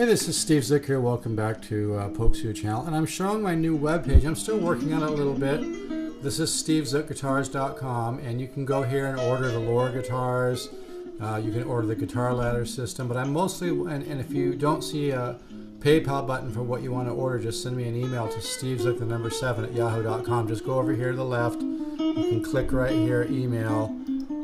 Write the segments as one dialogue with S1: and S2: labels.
S1: Hey, this is Steve Zick here. Welcome back to Poke's View channel, and I'm showing my new webpage. I'm still working on it a little bit. This is stevezickguitars.com, and you can go here and order the Lower guitars. You can order the guitar ladder system, but I'm mostly, and if you don't see a PayPal button for what you want to order, just send me an email to stevezick7@yahoo.com. Just go over here to the left. You can click right here, email.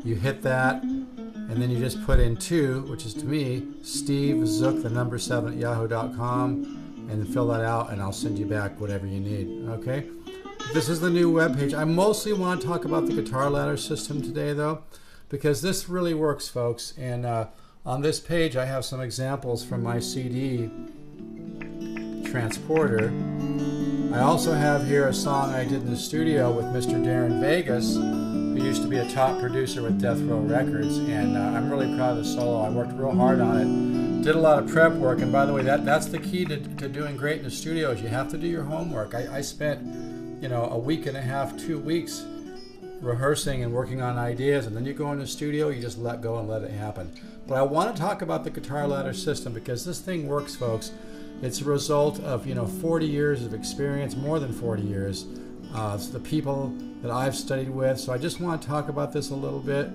S1: You hit that, and then you just put in to, which is to me, stevezook7@yahoo.com, and then fill that out, and I'll send you back whatever you need. Okay? This is the new webpage. I mostly want to talk about the guitar ladder system today, though, because this really works, folks. And on this page, I have some examples from my CD transporter. I also have here a song I did in the studio with Mr. Darren Vegas, who used to be a top producer with Death Row Records, and I'm really proud of the solo. I worked real hard on it, did a lot of prep work, and by the way, that's the key to doing great in the studio, is you have to do your homework. I spent, a week and a half, 2 weeks rehearsing and working on ideas, and then you go in the studio, you just let go and let it happen. But I want to talk about the guitar ladder system, because this thing works, folks. It's a result of 40 years of experience, more than 40 years. It's the people that I've studied with, so I just want to talk about this a little bit.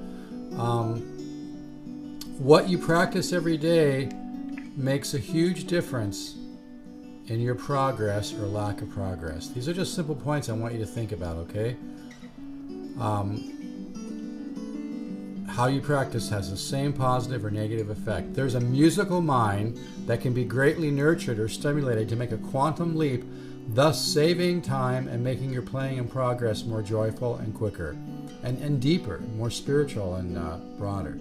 S1: What you practice every day makes a huge difference in your progress or lack of progress. These are just simple points I want you to think about, okay? How you practice has the same positive or negative effect. There's a musical mind that can be greatly nurtured or stimulated to make a quantum leap, thus saving time and making your playing and progress more joyful and quicker and deeper, more spiritual and broader.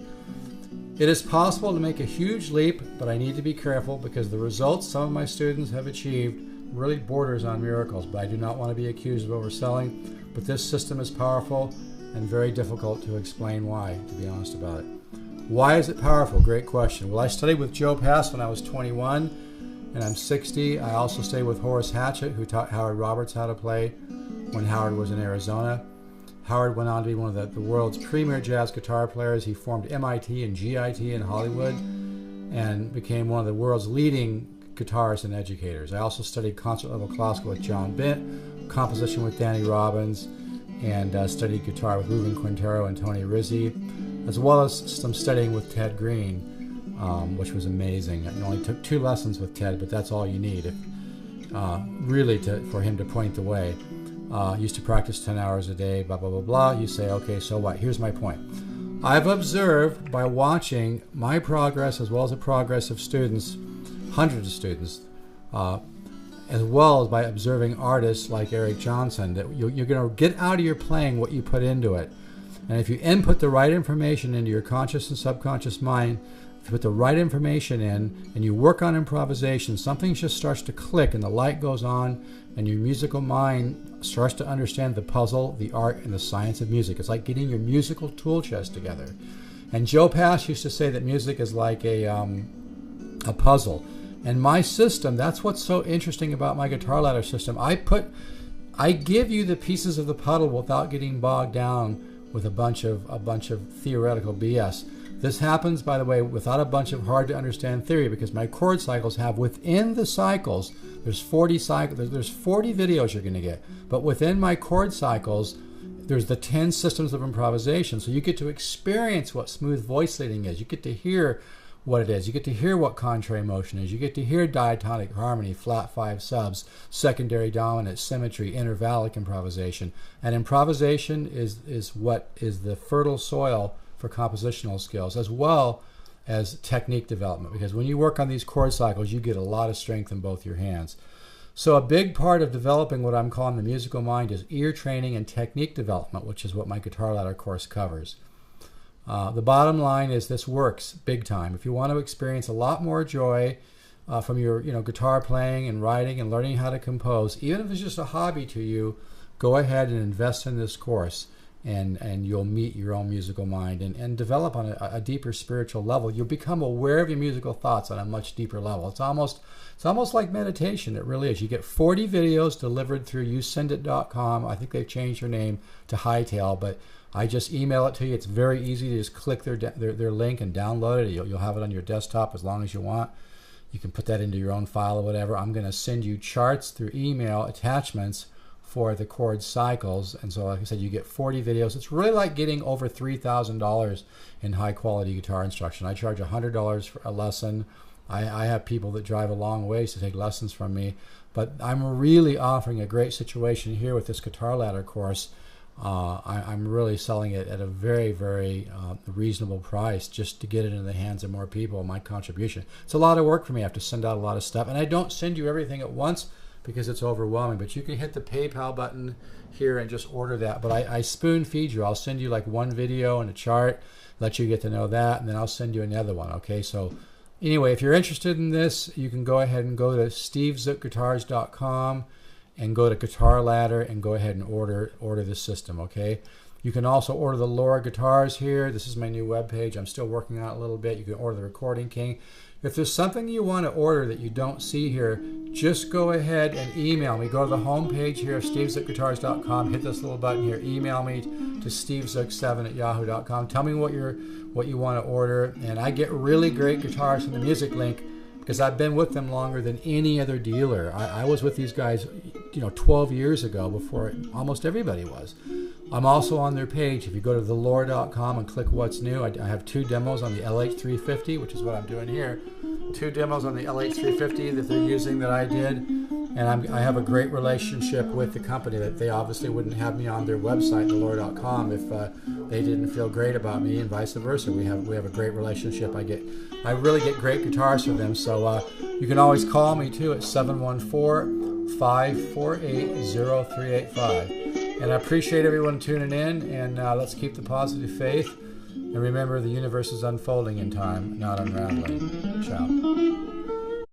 S1: It is possible to make a huge leap, but I need to be careful because the results some of my students have achieved really borders on miracles, but I do not want to be accused of overselling. But this system is powerful and very difficult to explain why, to be honest about it. Why is it powerful? Great question. Well, I studied with Joe Pass when I was 21, and I'm 60. I also studied with Horace Hatchett, who taught Howard Roberts how to play when Howard was in Arizona. Howard went on to be one of the world's premier jazz guitar players. He formed MIT and GIT in Hollywood and became one of the world's leading guitarists and educators. I also studied concert level classical with John Bint, composition with Danny Robbins, and studied guitar with Ruben Quintero and Tony Rizzi, as well as some studying with Ted Green, which was amazing. I only took 2 lessons with Ted, but that's all you need for him to point the way. Used to practice 10 hours a day, blah, blah, blah, blah. You say, okay, so what? Here's my point. I've observed by watching my progress as well as the progress of students, hundreds of students, as well as by observing artists like Eric Johnson, that you're going to get out of your playing what you put into it. And if you input the right information into your conscious and subconscious mind, if you put the right information in and you work on improvisation, something just starts to click and the light goes on and your musical mind starts to understand the puzzle, the art, and the science of music. It's like getting your musical tool chest together. And Joe Pass used to say that music is like a puzzle. And my system, that's what's so interesting about my guitar ladder system. I give you the pieces of the puzzle without getting bogged down with a bunch of theoretical BS. This happens, by the way, without a bunch of hard to understand theory, because my chord cycles have within the cycles, there's 40 videos you're going to get, but within my chord cycles, there's the 10 systems of improvisation. So you get to experience what smooth voice leading is. You get to hear what it is. You get to hear what contrary motion is. You get to hear diatonic harmony, flat 5 subs, secondary dominant, symmetry, intervallic improvisation. And improvisation is what is the fertile soil for compositional skills, as well as technique development. Because when you work on these chord cycles, you get a lot of strength in both your hands. So a big part of developing what I'm calling the musical mind is ear training and technique development, which is what my guitar ladder course covers. The bottom line is this works big time. If you want to experience a lot more joy from your guitar playing and writing and learning how to compose, even if it's just a hobby to you, go ahead and invest in this course, and you'll meet your own musical mind and develop on a deeper spiritual level. You'll become aware of your musical thoughts on a much deeper level. It's almost like meditation. It really is. You get 40 videos delivered through yousendit.com. I think they've changed their name to Hightail, but I just email it to you. It's very easy to just click their link and download it. You'll have it on your desktop as long as you want. You can put that into your own file or whatever. I'm going to send you charts through email, attachments for the chord cycles. And so, like I said, you get 40 videos. It's really like getting over $3,000 in high quality guitar instruction. I charge $100 for a lesson. I have people that drive a long ways to take lessons from me, but I'm really offering a great situation here with this Guitar Ladder course. I'm really selling it at a very, very reasonable price just to get it into the hands of more people, my contribution. It's a lot of work for me. I have to send out a lot of stuff, and I don't send you everything at once because it's overwhelming, but you can hit the PayPal button here and just order that. But I spoon feed you. I'll send you like one video and a chart, let you get to know that, and then I'll send you another one, okay? So anyway, if you're interested in this, you can go ahead and go to stevezookguitars.com and go to Guitar Ladder and go ahead and order this system, okay? You can also order the Laura guitars here. This is my new webpage. I'm still working on it a little bit. You can order the Recording King. If there's something you want to order that you don't see here, just go ahead and email me. Go to the home page here of stevezookguitars.com, hit this little button here, email me to stevezook7@yahoo.com. Tell me what you want to order, and I get really great guitars from the Music Link because I've been with them longer than any other dealer. I was with these guys, 12 years ago before almost everybody was. I'm also on their page. If you go to thelore.com and click what's new, I have 2 demos on the LH350, which is what I'm doing here. 2 demos on the LH350 that they're using that I did. And I have a great relationship with the company that they obviously wouldn't have me on their website, thelore.com, if they didn't feel great about me, and vice versa. We have a great relationship. I really get great guitars from them. So you can always call me too at 714-548-0385. And I appreciate everyone tuning in, and let's keep the positive faith. And remember, the universe is unfolding in time, not unraveling. Ciao.